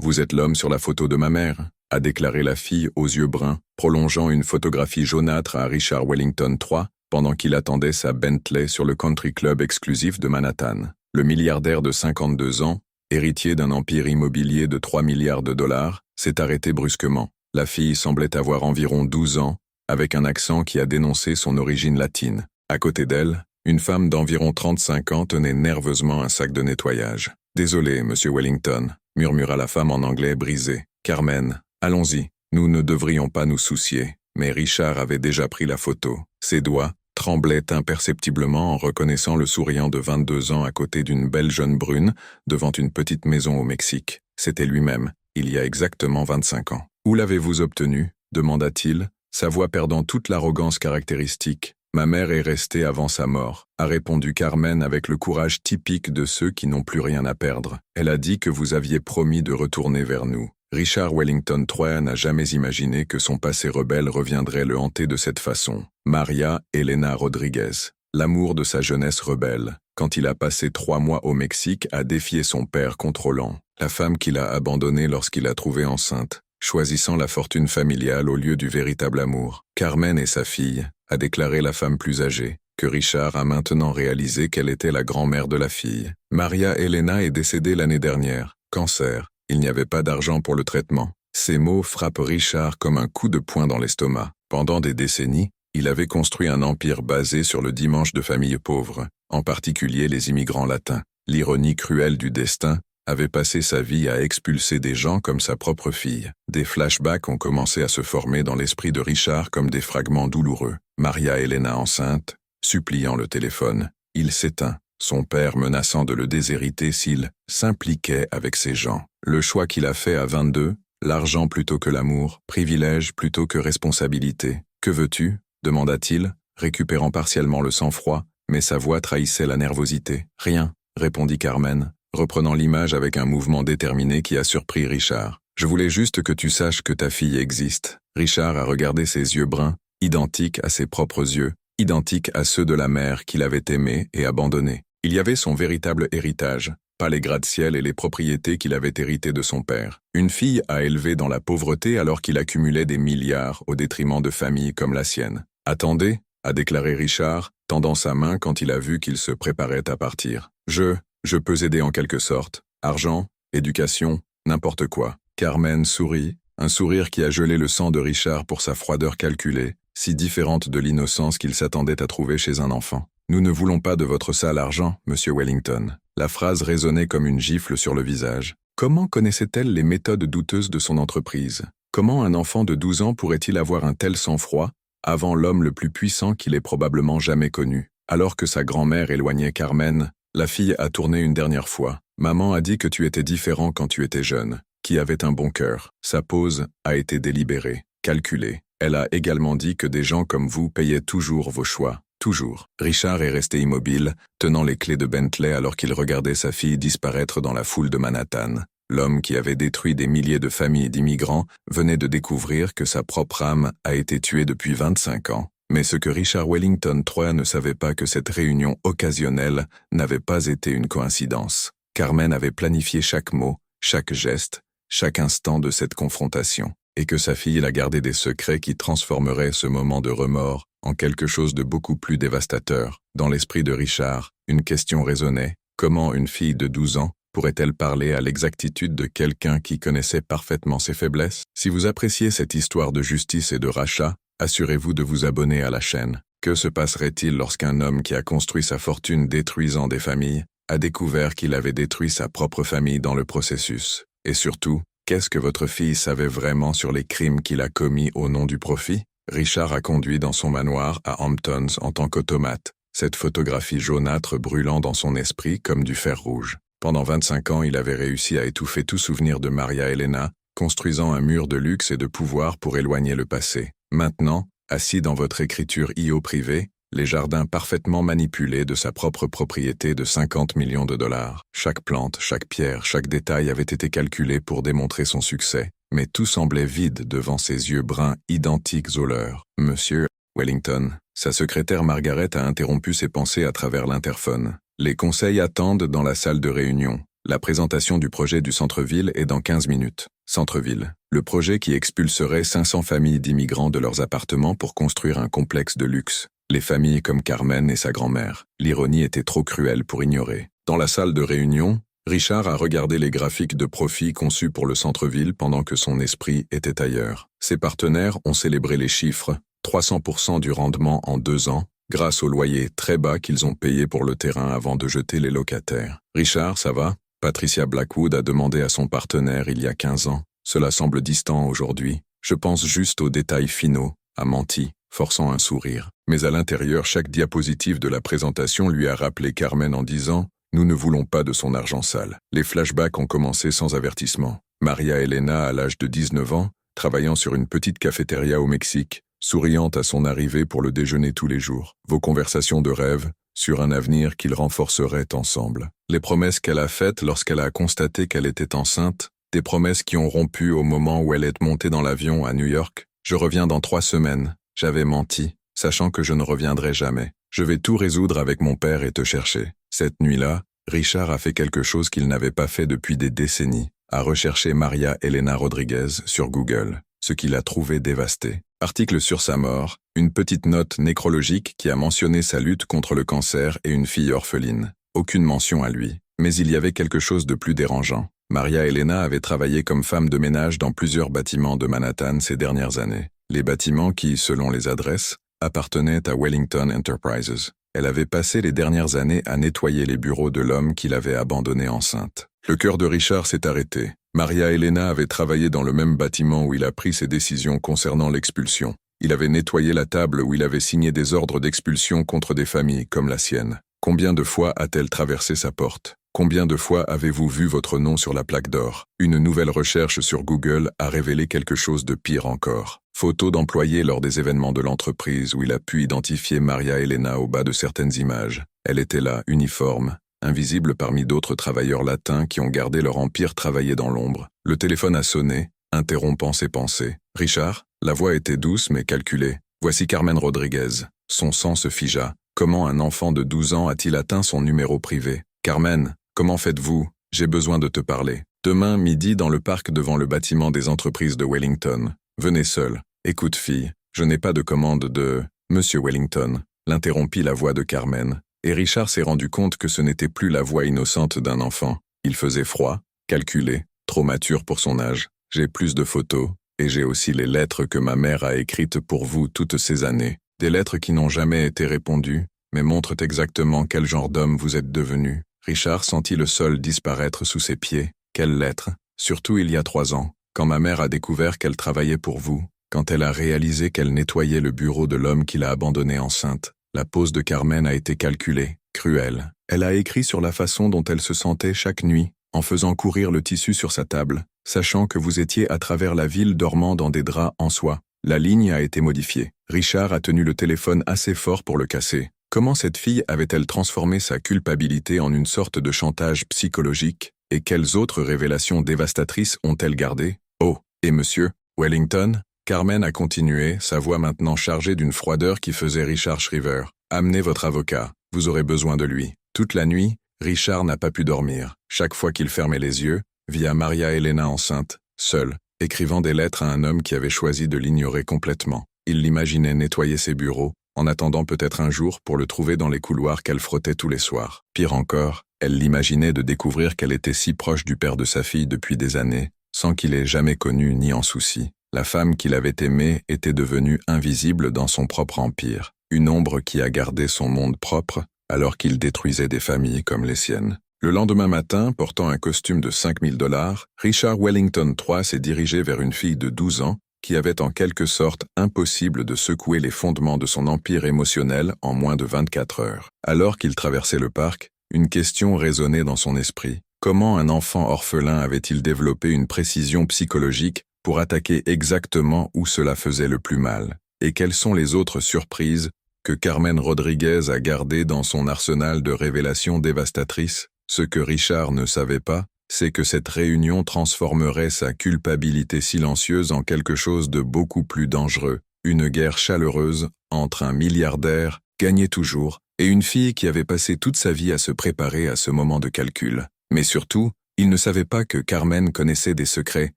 Vous êtes l'homme sur la photo de ma mère, a déclaré la fille aux yeux bruns, prolongeant une photographie jaunâtre à Richard Wellington III pendant qu'il attendait sa Bentley sur le country club exclusif de Manhattan. Le milliardaire de 52 ans, héritier d'un empire immobilier de 3 milliards de dollars, s'est arrêté brusquement. La fille semblait avoir environ 12 ans, avec un accent qui a dénoncé son origine latine. À côté d'elle, une femme d'environ 35 ans tenait nerveusement un sac de nettoyage. « Désolé, monsieur Wellington », murmura la femme en anglais brisé. « Carmen, allons-y, nous ne devrions pas nous soucier. » Mais Richard avait déjà pris la photo. Ses doigts tremblaient imperceptiblement en reconnaissant le souriant de 22 ans à côté d'une belle jeune brune devant une petite maison au Mexique. C'était lui-même, il y a exactement 25 ans. « Où l'avez-vous obtenu » demanda-t-il, sa voix perdant toute l'arrogance caractéristique. « Ma mère est restée avant sa mort », a répondu Carmen avec le courage typique de ceux qui n'ont plus rien à perdre. « Elle a dit que vous aviez promis de retourner vers nous. » Richard Wellington III n'a jamais imaginé que son passé rebelle reviendrait le hanter de cette façon. Maria Elena Rodriguez, l'amour de sa jeunesse rebelle, quand il a passé 3 mois au Mexique à défier son père contrôlant, la femme qu'il a abandonnée lorsqu'il l'a trouvée enceinte, choisissant la fortune familiale au lieu du véritable amour. Carmen est sa fille, a déclaré la femme plus âgée, que Richard a maintenant réalisé qu'elle était la grand-mère de la fille. Maria Elena est décédée l'année dernière, cancer. Il n'y avait pas d'argent pour le traitement. Ces mots frappent Richard comme un coup de poing dans l'estomac. Pendant des décennies, il avait construit un empire basé sur le dimanche de familles pauvres, en particulier les immigrants latins. L'ironie cruelle du destin avait passé sa vie à expulser des gens comme sa propre fille. Des flashbacks ont commencé à se former dans l'esprit de Richard comme des fragments douloureux. Maria Elena enceinte, suppliant le téléphone. Il s'éteint, son père menaçant de le déshériter s'il s'impliquait avec ces gens. Le choix qu'il a fait à 22, l'argent plutôt que l'amour, privilège plutôt que responsabilité. « Que veux-tu » demanda-t-il, récupérant partiellement le sang-froid, mais sa voix trahissait la nervosité. « Rien » répondit Carmen, reprenant l'image avec un mouvement déterminé qui a surpris Richard. « Je voulais juste que tu saches que ta fille existe. » Richard a regardé ses yeux bruns, identiques à ses propres yeux, identiques à ceux de la mère qu'il avait aimée et abandonnée. Il y avait son véritable héritage, pas les gratte-ciel et les propriétés qu'il avait héritées de son père. Une fille à élever dans la pauvreté alors qu'il accumulait des milliards au détriment de familles comme la sienne. « Attendez » a déclaré Richard, tendant sa main quand il a vu qu'il se préparait à partir. « Je peux aider en quelque sorte. Argent, éducation, n'importe quoi. » Carmen sourit, un sourire qui a gelé le sang de Richard pour sa froideur calculée, si différente de l'innocence qu'il s'attendait à trouver chez un enfant. « Nous ne voulons pas de votre sale argent, monsieur Wellington. » La phrase résonnait comme une gifle sur le visage. Comment connaissait-elle les méthodes douteuses de son entreprise? Comment un enfant de 12 ans pourrait-il avoir un tel sang-froid avant l'homme le plus puissant qu'il ait probablement jamais connu? Alors que sa grand-mère éloignait Carmen, la fille a tourné une dernière fois. « Maman a dit que tu étais différent quand tu étais jeune, qui avait un bon cœur. » Sa pause a été délibérée, calculée. Elle a également dit que des gens comme vous payaient toujours vos choix. Toujours. Richard est resté immobile, tenant les clés de Bentley alors qu'il regardait sa fille disparaître dans la foule de Manhattan. L'homme qui avait détruit des milliers de familles d'immigrants venait de découvrir que sa propre âme a été tuée depuis 25 ans. Mais ce que Richard Wellington III ne savait pas que cette réunion occasionnelle n'avait pas été une coïncidence. Carmen avait planifié chaque mot, chaque geste, chaque instant de cette confrontation, et que sa fille la gardait des secrets qui transformeraient ce moment de remords en quelque chose de beaucoup plus dévastateur. Dans l'esprit de Richard, une question résonnait. Comment une fille de 12 ans pourrait-elle parler à l'exactitude de quelqu'un qui connaissait parfaitement ses faiblesses? Si vous appréciez cette histoire de justice et de rachat, assurez-vous de vous abonner à la chaîne. Que se passerait-il lorsqu'un homme qui a construit sa fortune détruisant des familles a découvert qu'il avait détruit sa propre famille dans le processus? Et surtout, qu'est-ce que votre fille savait vraiment sur les crimes qu'il a commis au nom du profit? Richard a conduit dans son manoir à Hamptons en tant qu'automate, cette photographie jaunâtre brûlant dans son esprit comme du fer rouge. Pendant 25 ans, il avait réussi à étouffer tout souvenir de Maria Elena, construisant un mur de luxe et de pouvoir pour éloigner le passé. Maintenant, assis dans votre écriture IO privée, les jardins parfaitement manipulés de sa propre propriété de 50 millions de dollars. Chaque plante, chaque pierre, chaque détail avait été calculé pour démontrer son succès. Mais tout semblait vide devant ses yeux bruns identiques aux leurs. « Monsieur Wellington », sa secrétaire Margaret a interrompu ses pensées à travers l'interphone. « Les conseils attendent dans la salle de réunion. » La présentation du projet du centre-ville est dans 15 minutes. Centre-ville. Le projet qui expulserait 500 familles d'immigrants de leurs appartements pour construire un complexe de luxe. Les familles comme Carmen et sa grand-mère. L'ironie était trop cruelle pour ignorer. Dans la salle de réunion, Richard a regardé les graphiques de profit conçus pour le centre-ville pendant que son esprit était ailleurs. Ses partenaires ont célébré les chiffres, 300% du rendement en 2 ans, grâce au loyer très bas qu'ils ont payé pour le terrain avant de jeter les locataires. Richard, ça va? Patricia Blackwood a demandé à son partenaire il y a 15 ans. Cela semble distant aujourd'hui. Je pense juste aux détails finaux, a menti, forçant un sourire. Mais à l'intérieur, chaque diapositive de la présentation lui a rappelé Carmen en disant « Nous ne voulons pas de son argent sale ». Les flashbacks ont commencé sans avertissement. Maria Elena, à l'âge de 19 ans, travaillant sur une petite cafétéria au Mexique, souriante à son arrivée pour le déjeuner tous les jours. Vos conversations de rêve sur un avenir qu'ils renforceraient ensemble. Les promesses qu'elle a faites lorsqu'elle a constaté qu'elle était enceinte, des promesses qui ont rompu au moment où elle est montée dans l'avion à New York. Je reviens dans 3 semaines. J'avais menti, sachant que je ne reviendrai jamais. Je vais tout résoudre avec mon père et te chercher. Cette nuit-là, Richard a fait quelque chose qu'il n'avait pas fait depuis des décennies, a recherché Maria Elena Rodriguez sur Google, ce qu'il a trouvé dévasté. Article sur sa mort, une petite note nécrologique qui a mentionné sa lutte contre le cancer et une fille orpheline. Aucune mention à lui. Mais il y avait quelque chose de plus dérangeant. Maria Elena avait travaillé comme femme de ménage dans plusieurs bâtiments de Manhattan ces dernières années. Les bâtiments qui, selon les adresses, appartenaient à Wellington Enterprises. Elle avait passé les dernières années à nettoyer les bureaux de l'homme qui l'avait abandonnée enceinte. Le cœur de Richard s'est arrêté. Maria Elena avait travaillé dans le même bâtiment où il a pris ses décisions concernant l'expulsion. Il avait nettoyé la table où il avait signé des ordres d'expulsion contre des familles comme la sienne. Combien de fois a-t-elle traversé sa porte? Combien de fois avez-vous vu votre nom sur la plaque d'or? Une nouvelle recherche sur Google a révélé quelque chose de pire encore. Photos d'employés lors des événements de l'entreprise où il a pu identifier Maria Elena au bas de certaines images. Elle était là, uniforme, invisible parmi d'autres travailleurs latins qui ont gardé leur empire travailler dans l'ombre. Le téléphone a sonné, interrompant ses pensées. « Richard ?» La voix était douce mais calculée. « Voici Carmen Rodriguez. » Son sang se figea. Comment un enfant de 12 ans a-t-il atteint son numéro privé? « Carmen, comment faites-vous? J'ai besoin de te parler. Demain, midi, dans le parc devant le bâtiment des entreprises de Wellington. Venez seul. Écoute, fille, je n'ai pas de commande de... Monsieur Wellington, l'interrompit la voix de Carmen, et Richard s'est rendu compte que ce n'était plus la voix innocente d'un enfant. Il faisait froid, calculé, trop mature pour son âge. J'ai plus de photos, et j'ai aussi les lettres que ma mère a écrites pour vous toutes ces années. Des lettres qui n'ont jamais été répondues, mais montrent exactement quel genre d'homme vous êtes devenu. Richard sentit le sol disparaître sous ses pieds. Quelles lettres? Surtout il y a 3 ans, quand ma mère a découvert qu'elle travaillait pour vous, quand elle a réalisé qu'elle nettoyait le bureau de l'homme qui l'a abandonnée enceinte. La pause de Carmen a été calculée, cruelle. Elle a écrit sur la façon dont elle se sentait chaque nuit, en faisant courir le tissu sur sa table, sachant que vous étiez à travers la ville dormant dans des draps en soie. La ligne a été modifiée. Richard a tenu le téléphone assez fort pour le casser. Comment cette fille avait-elle transformé sa culpabilité en une sorte de chantage psychologique? Et quelles autres révélations dévastatrices ont-elles gardé? Oh, et monsieur Wellington? Carmen a continué, sa voix maintenant chargée d'une froideur qui faisait Richard Shriver. Amenez votre avocat, vous aurez besoin de lui. Toute la nuit, Richard n'a pas pu dormir. Chaque fois qu'il fermait les yeux, via Maria Elena enceinte, seul, écrivant des lettres à un homme qui avait choisi de l'ignorer complètement. Il l'imaginait nettoyer ses bureaux, en attendant peut-être un jour pour le trouver dans les couloirs qu'elle frottait tous les soirs. Pire encore, elle l'imaginait de découvrir qu'elle était si proche du père de sa fille depuis des années, sans qu'il ait jamais connu ni en souci. La femme qu'il avait aimée était devenue invisible dans son propre empire, une ombre qui a gardé son monde propre alors qu'il détruisait des familles comme les siennes. Le lendemain matin, portant un costume de $5000, Richard Wellington III s'est dirigé vers une fille de 12 ans qui avait en quelque sorte impossible de secouer les fondements de son empire émotionnel en moins de 24 heures. Alors qu'il traversait le parc, une question résonnait dans son esprit. Comment un enfant orphelin avait-il développé une précision psychologique pour attaquer exactement où cela faisait le plus mal? Et quelles sont les autres surprises que Carmen Rodriguez a gardées dans son arsenal de révélations dévastatrices? Ce que Richard ne savait pas, c'est que cette réunion transformerait sa culpabilité silencieuse en quelque chose de beaucoup plus dangereux, une guerre chaleureuse entre un milliardaire, gagné toujours, et une fille qui avait passé toute sa vie à se préparer à ce moment de calcul. Mais surtout, il ne savait pas que Carmen connaissait des secrets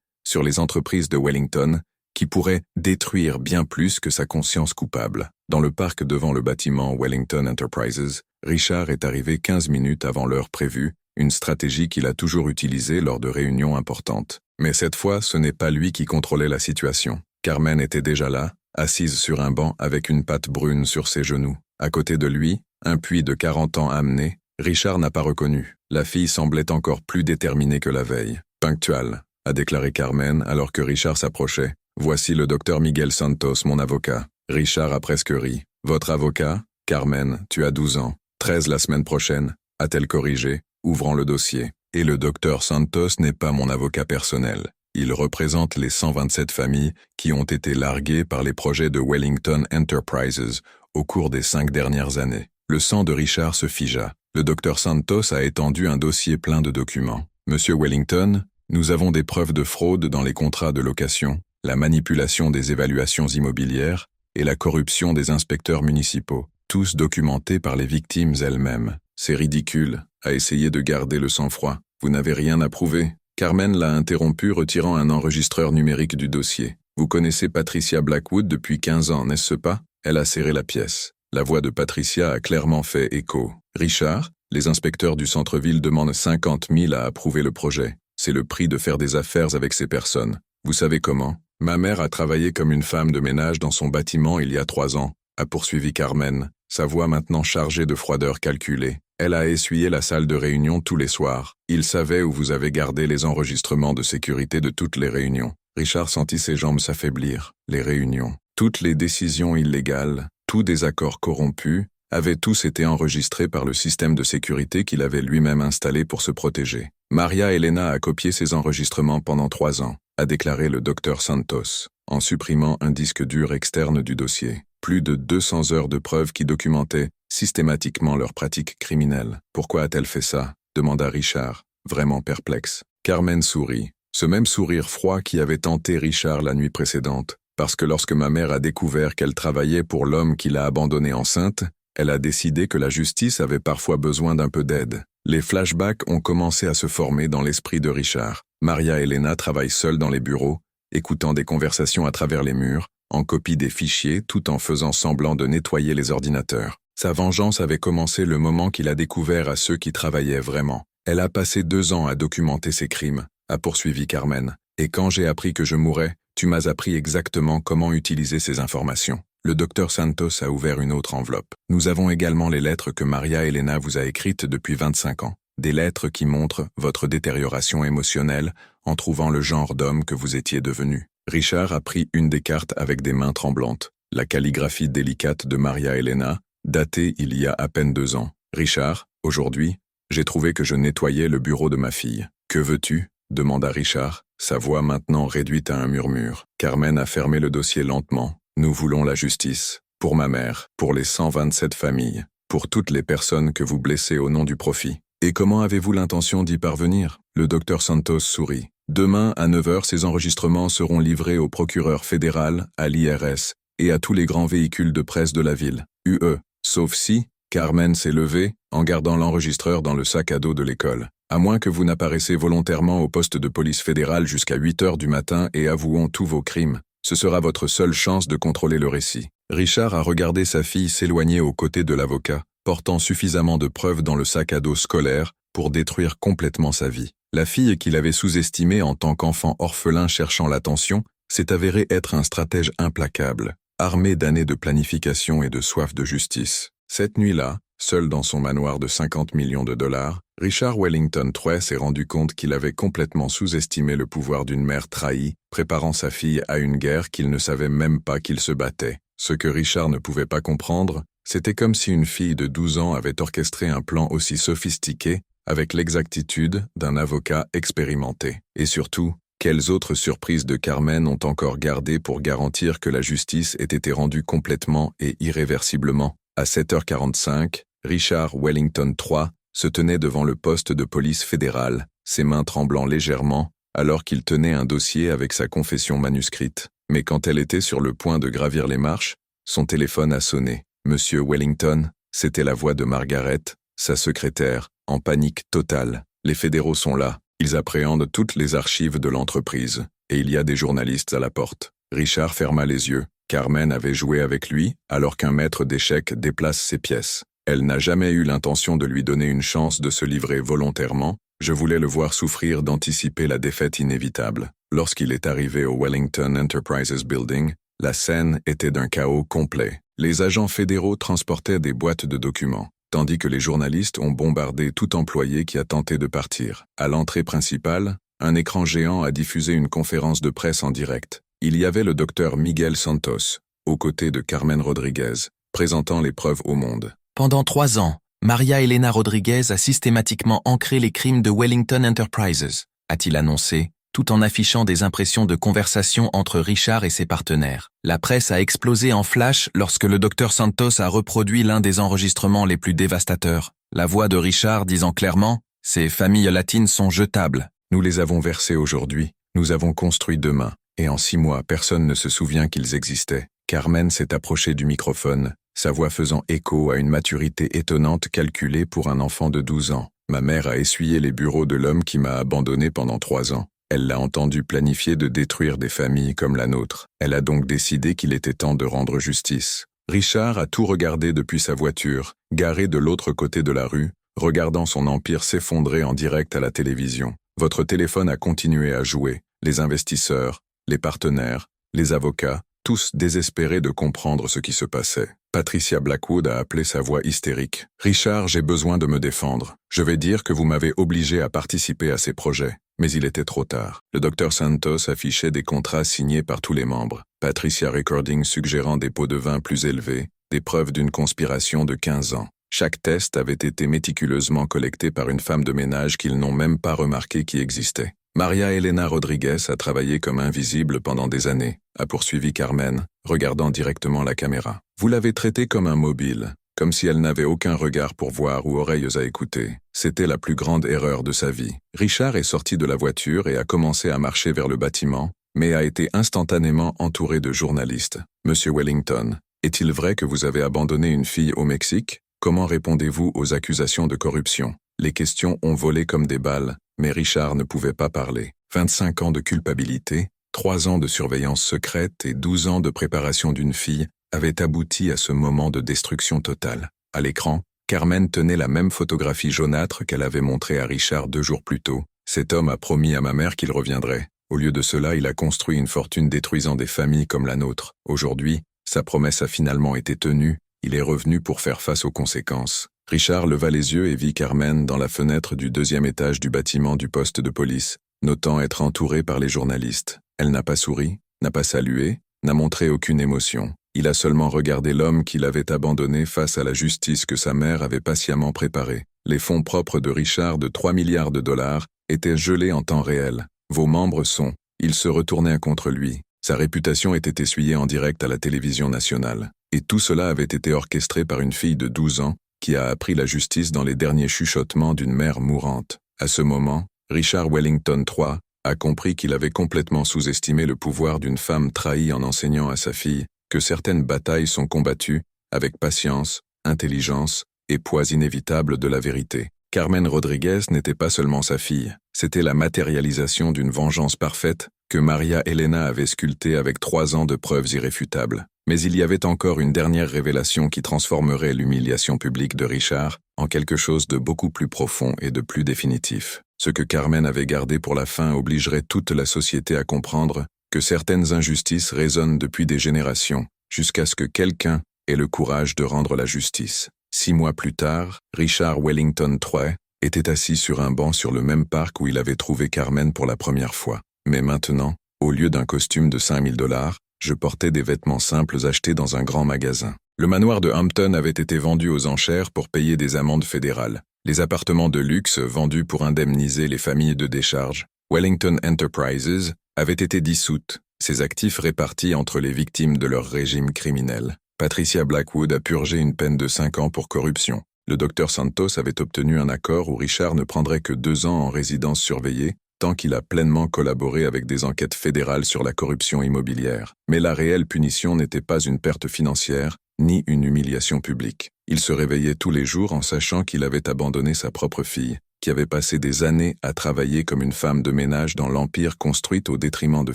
sur les entreprises de Wellington qui pourraient détruire bien plus que sa conscience coupable. Dans le parc devant le bâtiment Wellington Enterprises, Richard est arrivé 15 minutes avant l'heure prévue, une stratégie qu'il a toujours utilisée lors de réunions importantes. Mais cette fois, ce n'est pas lui qui contrôlait la situation. Carmen était déjà là, assise sur un banc avec une patte brune sur ses genoux. À côté de lui, un puits de 40 ans amené, Richard n'a pas reconnu. La fille semblait encore plus déterminée que la veille. Ponctuelle, a déclaré Carmen alors que Richard s'approchait. Voici le docteur Miguel Santos, mon avocat. Richard a presque ri. Votre avocat? Carmen, tu as 12 ans. 13 la semaine prochaine, a-t-elle corrigé, ouvrant le dossier. Et le docteur Santos n'est pas mon avocat personnel. Il représente les 127 familles qui ont été larguées par les projets de Wellington Enterprises au cours des 5 dernières années. Le sang de Richard se figea. Le docteur Santos a étendu un dossier plein de documents. Monsieur Wellington, nous avons des preuves de fraude dans les contrats de location, la manipulation des évaluations immobilières et la corruption des inspecteurs municipaux, tous documentés par les victimes elles-mêmes. C'est ridicule, a essayé de garder le sang-froid. Vous n'avez rien à prouver. Carmen l'a interrompu retirant un enregistreur numérique du dossier. Vous connaissez Patricia Blackwood depuis 15 ans, n'est-ce pas? Elle a serré la pièce. La voix de Patricia a clairement fait écho. Richard, les inspecteurs du centre-ville demandent 50 000 à approuver le projet. C'est le prix de faire des affaires avec ces personnes. Vous savez comment? Ma mère a travaillé comme une femme de ménage dans son bâtiment il y a 3 ans, a poursuivi Carmen, sa voix maintenant chargée de froideur calculée. Elle a essuyé la salle de réunion tous les soirs. Il savait où vous avez gardé les enregistrements de sécurité de toutes les réunions. Richard sentit ses jambes s'affaiblir. Les réunions, toutes les décisions illégales, tout désaccord corrompu, avaient tous été enregistrés par le système de sécurité qu'il avait lui-même installé pour se protéger. Maria Elena a copié ces enregistrements pendant 3 ans, a déclaré le docteur Santos, en supprimant un disque dur externe du dossier. Plus de 200 heures de preuves qui documentaient systématiquement leurs pratiques criminelles. Pourquoi a-t-elle fait ça? Demanda Richard, vraiment perplexe. Carmen sourit, ce même sourire froid qui avait tenté Richard la nuit précédente, parce que lorsque ma mère a découvert qu'elle travaillait pour l'homme qui l'a abandonnée enceinte, elle a décidé que la justice avait parfois besoin d'un peu d'aide. Les flashbacks ont commencé à se former dans l'esprit de Richard. Maria Elena travaille seule dans les bureaux, écoutant des conversations à travers les murs, en copie des fichiers tout en faisant semblant de nettoyer les ordinateurs. Sa vengeance avait commencé le moment qu'il a découvert à ceux qui travaillaient vraiment. Elle a passé 2 ans à documenter ses crimes, a poursuivi Carmen. Et quand j'ai appris que je mourrais, tu m'as appris exactement comment utiliser ces informations. Le docteur Santos a ouvert une autre enveloppe. Nous avons également les lettres que Maria Elena vous a écrites depuis 25 ans. Des lettres qui montrent votre détérioration émotionnelle en trouvant le genre d'homme que vous étiez devenu. Richard a pris une des cartes avec des mains tremblantes. La calligraphie délicate de Maria Elena, datée il y a à peine 2 ans. Richard, aujourd'hui, j'ai trouvé que je nettoyais le bureau de ma fille. Que veux-tu? Demanda Richard, sa voix maintenant réduite à un murmure. Carmen a fermé le dossier lentement. Nous voulons la justice. Pour ma mère, pour les 127 familles, pour toutes les personnes que vous blessez au nom du profit. Et comment avez-vous l'intention d'y parvenir? Le docteur Santos sourit. Demain, à 9 h, ces enregistrements seront livrés au procureur fédéral, à l'IRS et à tous les grands véhicules de presse de la ville. UE. Sauf si, Carmen s'est levée, en gardant l'enregistreur dans le sac à dos de l'école. À moins que vous n'apparaissiez volontairement au poste de police fédérale jusqu'à 8 h du matin et avouons tous vos crimes. Ce sera votre seule chance de contrôler le récit. Richard a regardé sa fille s'éloigner aux côtés de l'avocat, portant suffisamment de preuves dans le sac à dos scolaire pour détruire complètement sa vie. La fille qu'il avait sous-estimée en tant qu'enfant orphelin cherchant l'attention s'est avérée être un stratège implacable, armé d'années de planification et de soif de justice. Cette nuit-là, seul dans son manoir de 50 millions de dollars, Richard Wellington III s'est rendu compte qu'il avait complètement sous-estimé le pouvoir d'une mère trahie, préparant sa fille à une guerre qu'il ne savait même pas qu'il se battait. Ce que Richard ne pouvait pas comprendre, c'était comme si une fille de 12 ans avait orchestré un plan aussi sophistiqué, avec l'exactitude d'un avocat expérimenté. Et surtout, quelles autres surprises de Carmen ont encore gardé pour garantir que la justice ait été rendue complètement et irréversiblement? À 7 h 45, Richard Wellington III se tenait devant le poste de police fédérale, ses mains tremblant légèrement, alors qu'il tenait un dossier avec sa confession manuscrite. Mais quand elle était sur le point de gravir les marches, son téléphone a sonné. Monsieur Wellington, c'était la voix de Margaret, sa secrétaire, en panique totale. Les fédéraux sont là, ils appréhendent toutes les archives de l'entreprise, et il y a des journalistes à la porte. Richard ferma les yeux. Carmen avait joué avec lui, alors qu'un maître d'échecs déplace ses pièces. Elle n'a jamais eu l'intention de lui donner une chance de se livrer volontairement. Je voulais le voir souffrir d'anticiper la défaite inévitable. Lorsqu'il est arrivé au Wellington Enterprises Building, la scène était d'un chaos complet. Les agents fédéraux transportaient des boîtes de documents, tandis que les journalistes ont bombardé tout employé qui a tenté de partir. À l'entrée principale, un écran géant a diffusé une conférence de presse en direct. Il y avait le docteur Miguel Santos, aux côtés de Carmen Rodriguez, présentant les preuves au monde. Pendant 3 ans, María Elena Rodríguez a systématiquement ancré les crimes de Wellington Enterprises, a-t-il annoncé, tout en affichant des impressions de conversation entre Richard et ses partenaires. La presse a explosé en flash lorsque le docteur Santos a reproduit l'un des enregistrements les plus dévastateurs. La voix de Richard disant clairement « Ces familles latines sont jetables. Nous les avons versées aujourd'hui, nous avons construit demain, et en 6 mois, personne ne se souvient qu'ils existaient. » Carmen s'est approchée du microphone, sa voix faisant écho à une maturité étonnante calculée pour un enfant de 12 ans. Ma mère a essuyé les bureaux de l'homme qui m'a abandonné pendant 3 ans. Elle l'a entendu planifier de détruire des familles comme la nôtre. Elle a donc décidé qu'il était temps de rendre justice. Richard a tout regardé depuis sa voiture, garée de l'autre côté de la rue, regardant son empire s'effondrer en direct à la télévision. Votre téléphone a continué à jouer. Les investisseurs, les partenaires, les avocats, tous désespérés de comprendre ce qui se passait. Patricia Blackwood a appelé sa voix hystérique. « Richard, j'ai besoin de me défendre. Je vais dire que vous m'avez obligé à participer à ces projets. » Mais il était trop tard. Le docteur Santos affichait des contrats signés par tous les membres. Patricia Recording suggérant des pots de vin plus élevés, des preuves d'une conspiration de 15 ans. Chaque test avait été méticuleusement collecté par une femme de ménage qu'ils n'ont même pas remarqué qui existait. María Elena Rodríguez a travaillé comme invisible pendant des années, a poursuivi Carmen, regardant directement la caméra. Vous l'avez traitée comme un mobile, comme si elle n'avait aucun regard pour voir ou oreilles à écouter. C'était la plus grande erreur de sa vie. Richard est sorti de la voiture et a commencé à marcher vers le bâtiment, mais a été instantanément entouré de journalistes. Monsieur Wellington, est-il vrai que vous avez abandonné une fille au Mexique? Comment répondez-vous aux accusations de corruption? Les questions ont volé comme des balles, mais Richard ne pouvait pas parler. 25 ans de culpabilité, 3 ans de surveillance secrète et 12 ans de préparation d'une fille avaient abouti à ce moment de destruction totale. À l'écran, Carmen tenait la même photographie jaunâtre qu'elle avait montrée à Richard 2 jours plus tôt. Cet homme a promis à ma mère qu'il reviendrait. Au lieu de cela, il a construit une fortune détruisant des familles comme la nôtre. Aujourd'hui, sa promesse a finalement été tenue. Il est revenu pour faire face aux conséquences. Richard leva les yeux et vit Carmen dans la fenêtre du 2e étage du bâtiment du poste de police, notant être entourée par les journalistes. Elle n'a pas souri, n'a pas salué, n'a montré aucune émotion. Il a seulement regardé l'homme qui l'avait abandonné face à la justice que sa mère avait patiemment préparée. Les fonds propres de Richard de 3 milliards de dollars étaient gelés en temps réel. Vos membres sont. Ils se retournaient contre lui. Sa réputation était essuyée en direct à la télévision nationale. Et tout cela avait été orchestré par une fille de 12 ans, qui a appris la justice dans les derniers chuchotements d'une mère mourante. À ce moment, Richard Wellington III a compris qu'il avait complètement sous-estimé le pouvoir d'une femme trahie en enseignant à sa fille que certaines batailles sont combattues avec patience, intelligence et poids inévitable de la vérité. Carmen Rodriguez n'était pas seulement sa fille, c'était la matérialisation d'une vengeance parfaite que María Elena avait sculptée avec 3 ans de preuves irréfutables. Mais il y avait encore une dernière révélation qui transformerait l'humiliation publique de Richard en quelque chose de beaucoup plus profond et de plus définitif. Ce que Carmen avait gardé pour la fin obligerait toute la société à comprendre que certaines injustices résonnent depuis des générations, jusqu'à ce que quelqu'un ait le courage de rendre la justice. 6 mois plus tard, Richard Wellington III était assis sur un banc sur le même parc où il avait trouvé Carmen pour la première fois. Mais maintenant, au lieu d'un costume de 5 000 $, je portais des vêtements simples achetés dans un grand magasin. Le manoir de Hampton avait été vendu aux enchères pour payer des amendes fédérales. Les appartements de luxe vendus pour indemniser les familles de décharge. Wellington Enterprises avait été dissoute, ses actifs répartis entre les victimes de leur régime criminel. Patricia Blackwood a purgé une peine de 5 ans pour corruption. Le docteur Santos avait obtenu un accord où Richard ne prendrait que 2 ans en résidence surveillée, tant qu'il a pleinement collaboré avec des enquêtes fédérales sur la corruption immobilière. Mais la réelle punition n'était pas une perte financière, ni une humiliation publique. Il se réveillait tous les jours en sachant qu'il avait abandonné sa propre fille, qui avait passé des années à travailler comme une femme de ménage dans l'empire construit au détriment de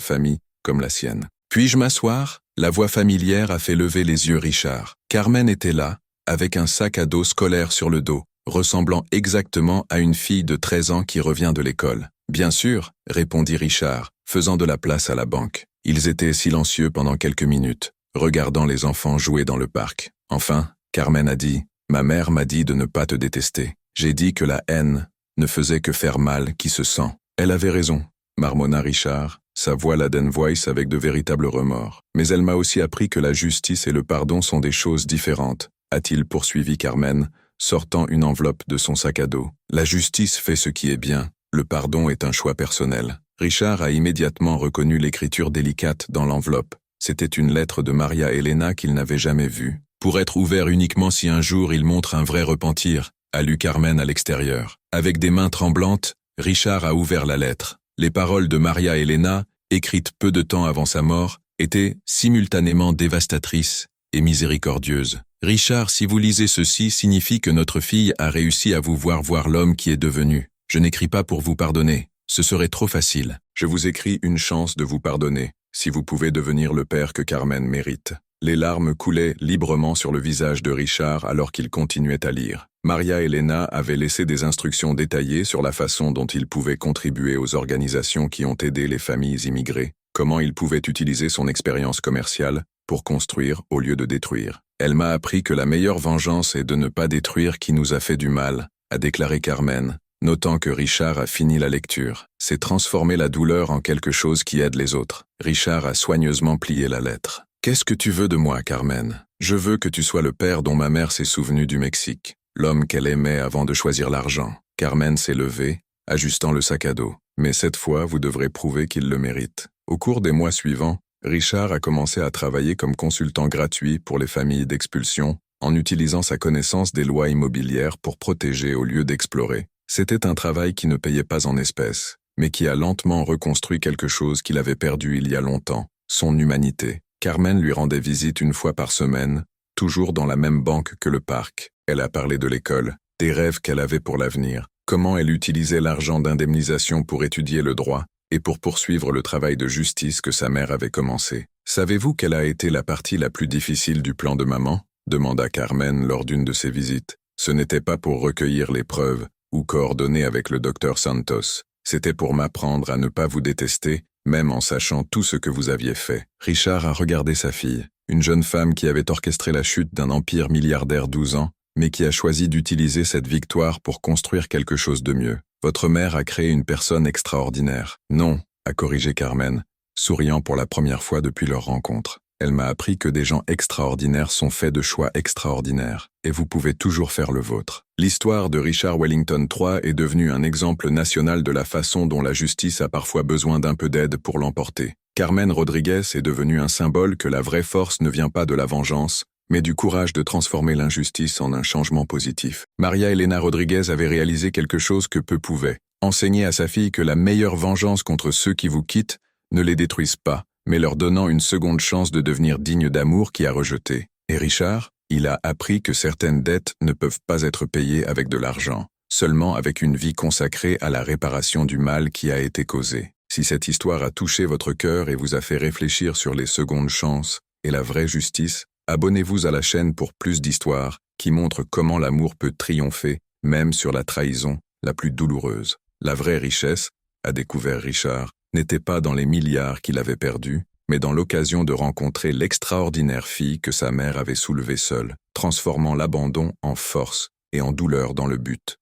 familles comme la sienne. « Puis-je m'asseoir » La voix familière a fait lever les yeux Richard. Carmen était là, avec un sac à dos scolaire sur le dos, ressemblant exactement à une fille de 13 ans qui revient de l'école. « Bien sûr » répondit Richard, faisant de la place à la banque. Ils étaient silencieux pendant quelques minutes, regardant les enfants jouer dans le parc. Enfin, Carmen a dit « Ma mère m'a dit de ne pas te détester. J'ai dit que la haine ne faisait que faire mal qui se sent. » Elle avait raison, marmonna Richard, sa voix Laden Voice avec de véritables remords. Mais elle m'a aussi appris que la justice et le pardon sont des choses différentes, a-t-il poursuivi Carmen, sortant une enveloppe de son sac à dos. La justice fait ce qui est bien, le pardon est un choix personnel. Richard a immédiatement reconnu l'écriture délicate dans l'enveloppe. C'était une lettre de Maria Elena qu'il n'avait jamais vue. Pour être ouvert uniquement si un jour il montre un vrai repentir, a lu Carmen à l'extérieur. Avec des mains tremblantes, Richard a ouvert la lettre. Les paroles de Maria Elena, écrites peu de temps avant sa mort, étaient simultanément dévastatrices et miséricordieuses. Richard, si vous lisez ceci, signifie que notre fille a réussi à vous voir l'homme qui est devenu. Je n'écris pas pour vous pardonner. Ce serait trop facile. Je vous écris une chance de vous pardonner, si vous pouvez devenir le père que Carmen mérite. Les larmes coulaient librement sur le visage de Richard alors qu'il continuait à lire. Maria Elena avait laissé des instructions détaillées sur la façon dont il pouvait contribuer aux organisations qui ont aidé les familles immigrées, comment il pouvait utiliser son expérience commerciale pour construire au lieu de détruire. Elle m'a appris que la meilleure vengeance est de ne pas détruire qui nous a fait du mal, a déclaré Carmen, notant que Richard a fini la lecture. C'est transformer la douleur en quelque chose qui aide les autres. Richard a soigneusement plié la lettre. « Qu'est-ce que tu veux de moi, Carmen ? Je veux que tu sois le père dont ma mère s'est souvenue du Mexique, l'homme qu'elle aimait avant de choisir l'argent. » Carmen s'est levée, ajustant le sac à dos. « Mais cette fois, vous devrez prouver qu'il le mérite. » Au cours des mois suivants, Richard a commencé à travailler comme consultant gratuit pour les familles d'expulsion, en utilisant sa connaissance des lois immobilières pour protéger au lieu d'explorer. C'était un travail qui ne payait pas en espèces, mais qui a lentement reconstruit quelque chose qu'il avait perdu il y a longtemps, son humanité. Carmen lui rendait visite une fois par semaine, toujours dans la même banque que le parc. Elle a parlé de l'école, des rêves qu'elle avait pour l'avenir, comment elle utilisait l'argent d'indemnisation pour étudier le droit et pour poursuivre le travail de justice que sa mère avait commencé. « Savez-vous quelle a été la partie la plus difficile du plan de maman ?» demanda Carmen lors d'une de ses visites. Ce n'était pas pour recueillir les preuves ou coordonner avec le docteur Santos. C'était pour m'apprendre à ne pas vous détester, même en sachant tout ce que vous aviez fait. Richard a regardé sa fille, une jeune femme qui avait orchestré la chute d'un empire milliardaire 12 ans, mais qui a choisi d'utiliser cette victoire pour construire quelque chose de mieux. Votre mère a créé une personne extraordinaire. Non, a corrigé Carmen, souriant pour la première fois depuis leur rencontre. Elle m'a appris que des gens extraordinaires sont faits de choix extraordinaires, et vous pouvez toujours faire le vôtre. L'histoire de Richard Wellington III est devenue un exemple national de la façon dont la justice a parfois besoin d'un peu d'aide pour l'emporter. Carmen Rodriguez est devenue un symbole que la vraie force ne vient pas de la vengeance, mais du courage de transformer l'injustice en un changement positif. Maria Elena Rodriguez avait réalisé quelque chose que peu pouvaient. Enseigner à sa fille que la meilleure vengeance contre ceux qui vous quittent ne les détruisent pas, mais leur donnant une seconde chance de devenir digne d'amour qui a rejeté. Et Richard, il a appris que certaines dettes ne peuvent pas être payées avec de l'argent, seulement avec une vie consacrée à la réparation du mal qui a été causé. Si cette histoire a touché votre cœur et vous a fait réfléchir sur les secondes chances et la vraie justice, abonnez-vous à la chaîne pour plus d'histoires qui montrent comment l'amour peut triompher, même sur la trahison la plus douloureuse. La vraie richesse, a découvert Richard, n'était pas dans les milliards qu'il avait perdus, mais dans l'occasion de rencontrer l'extraordinaire fille que sa mère avait soulevée seule, transformant l'abandon en force et en douleur dans le but.